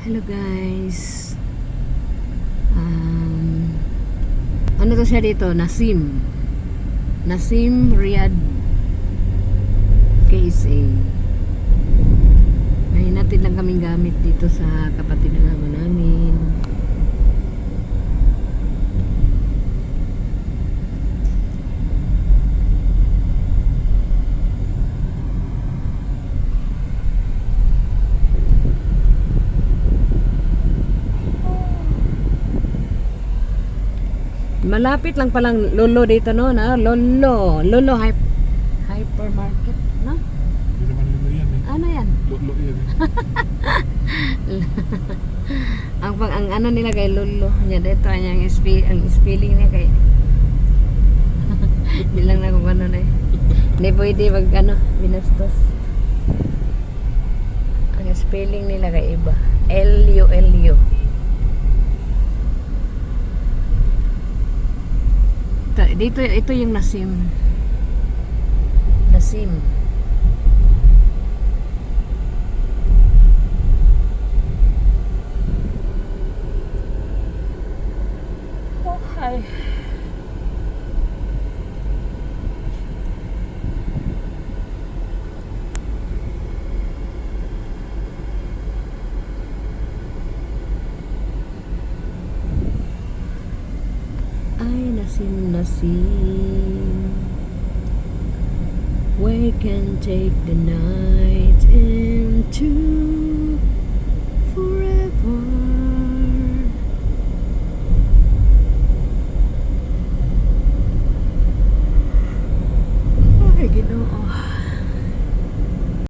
Hello guys. Ano to siya dito? Nasim Riyadh KSA. May natin lang kaming gamit dito sa kapatid ng amo namin. Malapit lang palang Lolo dito, no? Lolo hypermarket, no? Hindi naman lulo yan eh. Ano yan? Lulo yan eh. ang ano nila kay Lolo. Yan dito ang spelling niya kay bilang na kung ano na eh. Hindi pwede wag ano, binastos. Ang spelling nila kay iba. L-U-L-U. Dito, ito yung Nasim. Okay. Nasim, we can take the night